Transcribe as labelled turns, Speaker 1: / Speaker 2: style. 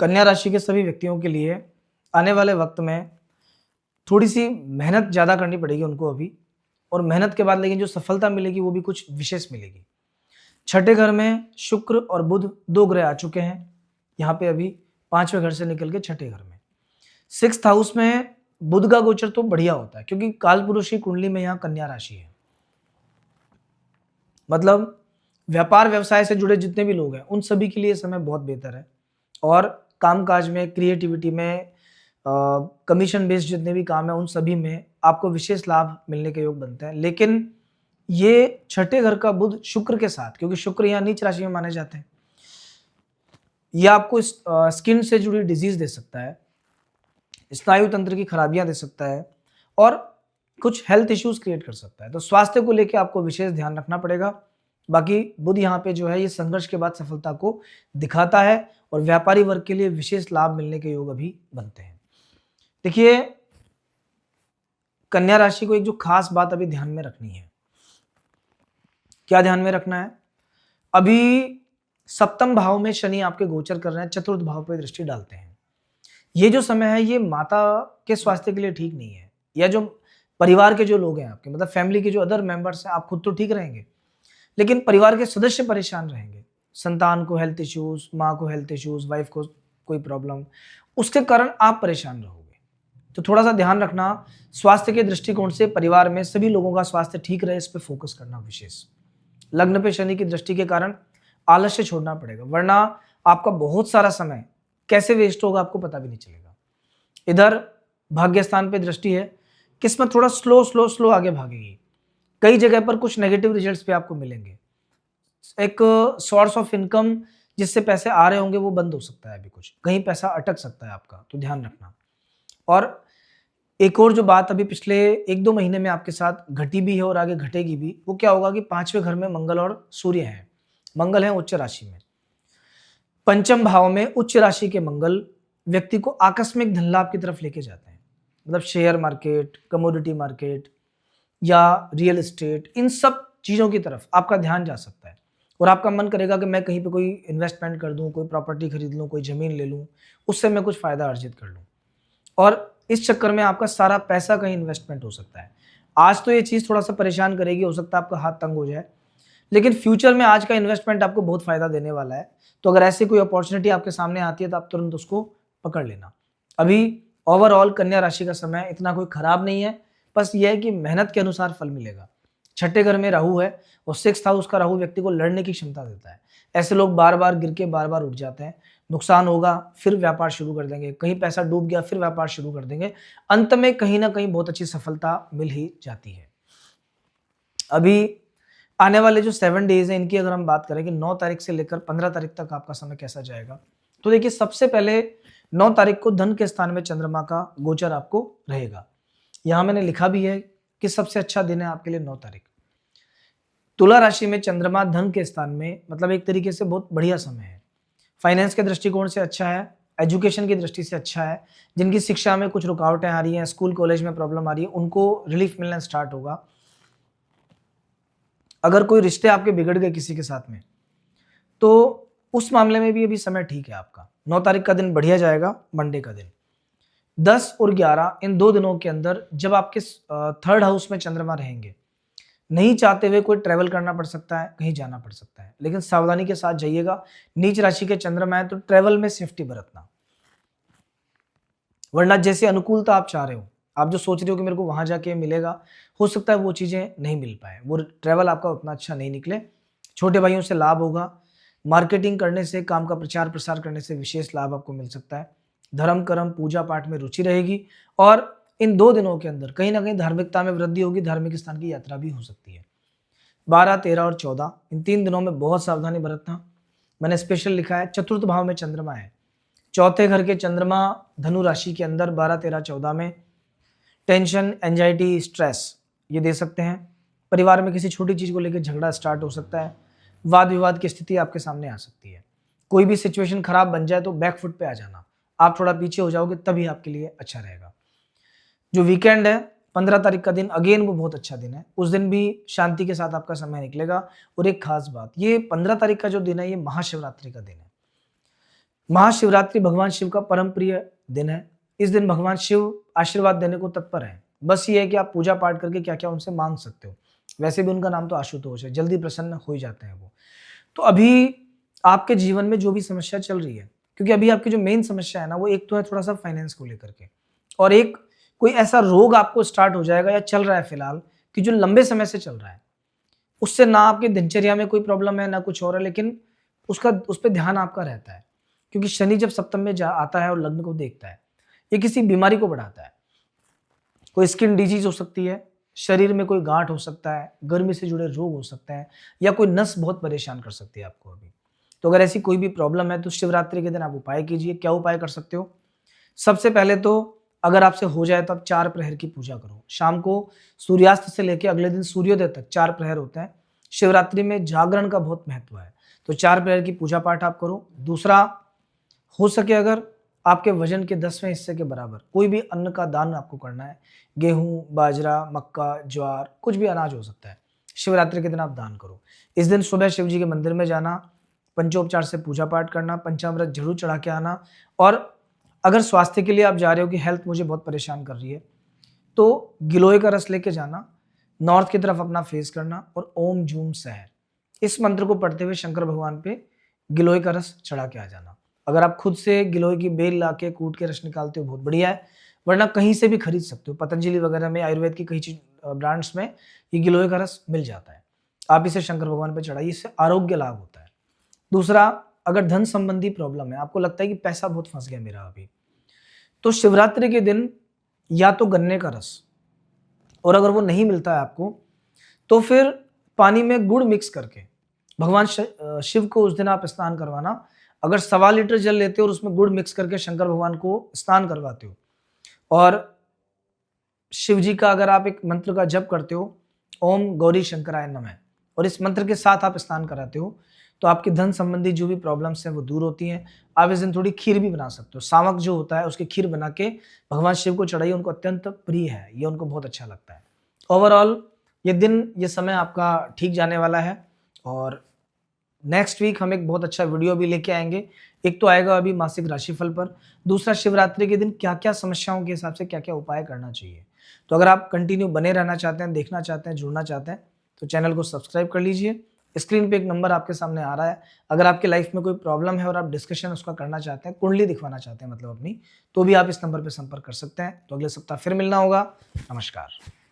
Speaker 1: कन्या राशि के सभी व्यक्तियों के लिए आने वाले वक्त में थोड़ी सी मेहनत ज़्यादा करनी पड़ेगी उनको अभी, और मेहनत के बाद लेकिन जो सफलता मिलेगी वो भी कुछ विशेष मिलेगी। छठे घर में शुक्र और बुध दो ग्रह आ चुके हैं यहाँ पे अभी, पांचवें घर से निकल के छठे घर में। सिक्स्थ हाउस में बुध का गोचर तो बढ़िया होता है क्योंकि कालपुरुष की कुंडली में यहाँ कन्या राशि है। मतलब व्यापार व्यवसाय से जुड़े जितने भी लोग हैं उन सभी के लिए समय बहुत बेहतर है, और कामकाज में, क्रिएटिविटी में, कमीशन बेस्ड जितने भी काम है उन सभी में आपको विशेष लाभ मिलने के योग बनते हैं। लेकिन ये छठे घर का बुध शुक्र के साथ, क्योंकि शुक्र यहाँ नीच राशि में माने जाते हैं, यह आपको स्किन से जुड़ी डिजीज दे सकता है, स्नायु तंत्र की खराबियां दे सकता है, और कुछ हेल्थ इश्यूज क्रिएट कर सकता है। तो स्वास्थ्य को लेकर आपको विशेष ध्यान रखना पड़ेगा। बाकी बुध यहाँ पे जो है ये संघर्ष के बाद सफलता को दिखाता है, और व्यापारी वर्ग के लिए विशेष लाभ मिलने के योग अभी बनते हैं। देखिए, कन्या राशि को एक जो खास बात अभी ध्यान में रखनी है, क्या ध्यान में रखना है? अभी सप्तम भाव में शनि आपके गोचर कर रहे हैं, चतुर्थ भाव पे दृष्टि डालते हैं। ये जो समय है ये माता के स्वास्थ्य के लिए ठीक नहीं है, या जो परिवार के जो लोग हैं आपके, मतलब फैमिली के जो अदर मेंबर्स हैं, आप खुद तो ठीक रहेंगे लेकिन परिवार के सदस्य परेशान रहेंगे। संतान को हेल्थ इश्यूज, माँ को हेल्थ इश्यूज, वाइफ को कोई प्रॉब्लम, उसके कारण आप परेशान रहोगे। तो थोड़ा सा ध्यान रखना, स्वास्थ्य के दृष्टिकोण से परिवार में सभी लोगों का स्वास्थ्य ठीक रहे, इस पे फोकस करना विशेष। लग्न पे शनि की दृष्टि के कारण आलस्य छोड़ना पड़ेगा, वरना आपका बहुत सारा समय कैसे वेस्ट होगा आपको पता भी नहीं चलेगा। इधर भाग्य स्थान पे दृष्टि है, किस्मत थोड़ा स्लो आगे भागेगी। कई जगह पर कुछ नेगेटिव रिजल्ट्स भी आपको मिलेंगे। एक सोर्स ऑफ इनकम जिससे पैसे आ रहे होंगे वो बंद हो सकता है, अभी कुछ कहीं पैसा अटक सकता है आपका, तो ध्यान रखना। और एक और जो बात अभी पिछले 1-2 महीने में आपके साथ घटी भी है और आगे घटेगी भी, वो क्या होगा कि पांचवें घर में मंगल और सूर्य हैं। मंगल है उच्च राशि में, पंचम भाव में उच्च राशि के मंगल व्यक्ति को आकस्मिक धन लाभ की तरफ लेके जाते हैं। मतलब शेयर मार्केट, कमोडिटी मार्केट या रियल एस्टेट, इन सब चीज़ों की तरफ आपका ध्यान जा सकता है, और आपका मन करेगा कि मैं कहीं पे कोई इन्वेस्टमेंट कर दूं, कोई प्रॉपर्टी खरीद लूं, कोई ज़मीन ले लूं, उससे मैं कुछ फ़ायदा अर्जित कर लूं, और इस चक्कर में आपका सारा पैसा कहीं इन्वेस्टमेंट हो सकता है। आज तो ये चीज़ थोड़ा सा परेशान करेगी, हो सकता है आपका हाथ तंग हो जाए, लेकिन फ्यूचर में आज का इन्वेस्टमेंट आपको बहुत फ़ायदा देने वाला है। तो अगर ऐसी कोई अपॉर्चुनिटी आपके सामने आती है तो आप तुरंत उसको पकड़ लेना। अभी ओवरऑल कन्या राशि का समय इतना कोई खराब नहीं है, बस यह है कि मेहनत के अनुसार फल मिलेगा। छठे घर में राहु है, और सिक्स्थ हाउस का राहु व्यक्ति को लड़ने की क्षमता देता है। ऐसे लोग बार बार गिर के बार बार उठ जाते हैं, नुकसान होगा फिर व्यापार शुरू कर देंगे, कहीं पैसा डूब गया फिर व्यापार शुरू कर देंगे, अंत में कहीं ना कहीं बहुत अच्छी सफलता मिल ही जाती है। अभी आने वाले जो 7 डेज हैं इनकी अगर हम बात करें कि 9 तारीख से लेकर 15 तारीख तक आपका समय कैसा जाएगा, तो देखिए सबसे पहले 9 तारीख को धन के स्थान में चंद्रमा का गोचर आपको रहेगा। यहां मैंने लिखा भी है कि सबसे अच्छा दिन है आपके लिए 9 तारीख। तुला राशि में चंद्रमा धन के स्थान में, मतलब एक तरीके से बहुत बढ़िया समय है। फाइनेंस के दृष्टिकोण से अच्छा है, एजुकेशन की दृष्टि से अच्छा है। जिनकी शिक्षा में कुछ रुकावटें आ रही हैं, स्कूल कॉलेज में प्रॉब्लम आ रही है, उनको रिलीफ मिलना स्टार्ट होगा। अगर कोई रिश्ते आपके बिगड़ गए किसी के साथ में, तो उस मामले में भी अभी समय ठीक है आपका। 9 तारीख का दिन बढ़िया जाएगा, मंडे का दिन। 10 और 11 इन 2 दिनों के अंदर जब आपके थर्ड हाउस में चंद्रमा रहेंगे, नहीं चाहते हुए कोई ट्रैवल करना पड़ सकता है, कहीं जाना पड़ सकता है, लेकिन सावधानी के साथ जाइएगा। नीच राशि के चंद्रमा है तो ट्रैवल में सेफ्टी बरतना, वरना जैसे अनुकूलता आप चाह रहे हो, आप जो सोच रहे हो कि मेरे को वहां जाके मिलेगा, हो सकता है वो चीजें नहीं मिल पाए, वो ट्रैवल आपका उतना अच्छा नहीं निकले। छोटे भाइयों से लाभ होगा, मार्केटिंग करने से, काम का प्रचार प्रसार करने से विशेष लाभ आपको मिल सकता है। धर्म कर्म पूजा पाठ में रुचि रहेगी, और इन 2 दिनों के अंदर कहीं ना कहीं धार्मिकता में वृद्धि होगी, धार्मिक स्थान की यात्रा भी हो सकती है। 12, 13 और 14 इन 3 दिनों में बहुत सावधानी बरतना। मैंने स्पेशल लिखा है, चतुर्थ भाव में चंद्रमा है, चौथे घर के चंद्रमा धनु राशि के अंदर 12, 13, 14 में टेंशन, एंजाइटी, स्ट्रेस ये दे सकते हैं। परिवार में किसी छोटी चीज को लेकर झगड़ा स्टार्ट हो सकता है, वाद विवाद की स्थिति आपके सामने आ सकती है। कोई भी सिचुएशन खराब बन जाए तो बैकफुट पे आ जाना, आप थोड़ा पीछे हो जाओगे तभी आपके लिए अच्छा रहेगा। जो वीकेंड है 15 तारीख का दिन, अगेन वो बहुत अच्छा दिन है, उस दिन भी शांति के साथ आपका समय निकलेगा। और एक खास बात, ये 15 तारीख का जो दिन है ये महाशिवरात्रि का दिन है। महाशिवरात्रि भगवान शिव का परम प्रिय दिन है। इस दिन भगवान शिव आशीर्वाद देने को तत्पर हैं। बस ये है कि आप पूजा पाठ करके क्या क्या उनसे मांग सकते हो। वैसे भी उनका नाम तो आशुतोष है, जल्दी प्रसन्न हो ही जाते हैं वो। तो अभी आपके जीवन में जो भी समस्या चल रही है, क्योंकि अभी आपकी जो मेन समस्या है ना, वो एक तो है थोड़ा सा फाइनेंस को लेकर के, और एक कोई ऐसा रोग आपको स्टार्ट हो जाएगा या चल रहा है फिलहाल कि जो लंबे समय से चल रहा है। उससे ना आपकी दिनचर्या में कोई प्रॉब्लम है ना कुछ और है, लेकिन उस पर ध्यान आपका रहता है, क्योंकि शनि जब सप्तम में आता है और लग्न को देखता है, ये किसी बीमारी को बढ़ाता है। कोई स्किन डिजीज हो सकती है, शरीर में कोई गांठ हो सकता है, गर्मी से जुड़े रोग हो सकते हैं, या कोई नस बहुत परेशान कर सकती है आपको अभी। तो अगर ऐसी कोई भी प्रॉब्लम है तो शिवरात्रि के दिन आप उपाय कीजिए। क्या उपाय कर सकते हो? सबसे पहले तो अगर आपसे हो जाए तो आप 4 प्रहर की पूजा करो। शाम को सूर्यास्त से लेकर अगले दिन सूर्योदय तक 4 प्रहर होते हैं। शिवरात्रि में जागरण का बहुत महत्व है, तो 4 प्रहर की पूजा पाठ आप करो। दूसरा, हो सके अगर आपके वजन के 10वें हिस्से के बराबर कोई भी अन्न का दान आपको करना है, गेहूं, बाजरा, मक्का, ज्वार, कुछ भी अनाज हो सकता है, शिवरात्रि के दिन आप दान करो। इस दिन सुबह शिव जी के मंदिर में जाना, पंचोपचार से पूजा पाठ करना, पंचामृत जरूर चढ़ा के आना। और अगर स्वास्थ्य के लिए आप जा रहे हो कि हेल्थ मुझे बहुत परेशान कर रही है, तो गिलोय का रस लेके जाना, नॉर्थ की तरफ अपना फेस करना और ओम जूम सहर इस मंत्र को पढ़ते हुए शंकर भगवान पे गिलोय का रस चढ़ा के आ जाना। अगर आप खुद से गिलोय की बेल ला के कूट के रस निकालते हो बहुत बढ़िया है, वरना कहीं से भी खरीद सकते हो। पतंजलि वगैरह में, आयुर्वेद की कई चीज ब्रांड्स में ये गिलोय का रस मिल जाता है। आप इसे शंकर भगवान पे चढ़ाइए, इससे आरोग्य लाभ होता है। दूसरा, अगर धन संबंधी प्रॉब्लम है, आपको लगता है कि पैसा बहुत फंस गया मेरा अभी, तो शिवरात्रि के दिन या तो गन्ने का रस, और अगर वो नहीं मिलता है आपको तो फिर पानी में गुड़ मिक्स करके भगवान शिव को उस दिन आप स्नान करवाना। अगर 1.25 लीटर जल लेते हो और उसमें गुड़ मिक्स करके शंकर भगवान को स्नान करवाते हो, और शिव जी का अगर आप एक मंत्र का जप करते हो, ओम गौरी शंकराय नमः, और इस मंत्र के साथ आप स्नान कराते हो, तो आपकी धन संबंधी जो भी प्रॉब्लम्स हैं वो दूर होती हैं। आप इस दिन थोड़ी खीर भी बना सकते हो। सामक जो होता है उसकी खीर बना के भगवान शिव को चढ़ाइए, उनको अत्यंत प्रिय है, ये उनको बहुत अच्छा लगता है। ओवरऑल ये दिन, ये समय आपका ठीक जाने वाला है, और नेक्स्ट वीक हम एक बहुत अच्छा वीडियो भी लेके आएंगे। एक तो आएगा अभी मासिक राशिफल पर, दूसरा शिवरात्रि के दिन क्या क्या समस्याओं के हिसाब से क्या क्या उपाय करना चाहिए। तो अगर आप कंटिन्यू बने रहना चाहते हैं, देखना चाहते हैं, जुड़ना चाहते हैं, तो चैनल को सब्सक्राइब कर लीजिए। स्क्रीन पे एक नंबर आपके सामने आ रहा है। अगर आपके लाइफ में कोई प्रॉब्लम है और आप डिस्कशन उसका करना चाहते हैं, कुंडली दिखवाना चाहते हैं मतलब अपनी, तो भी आप इस नंबर पर संपर्क कर सकते हैं। तो अगले सप्ताह फिर मिलना होगा। नमस्कार।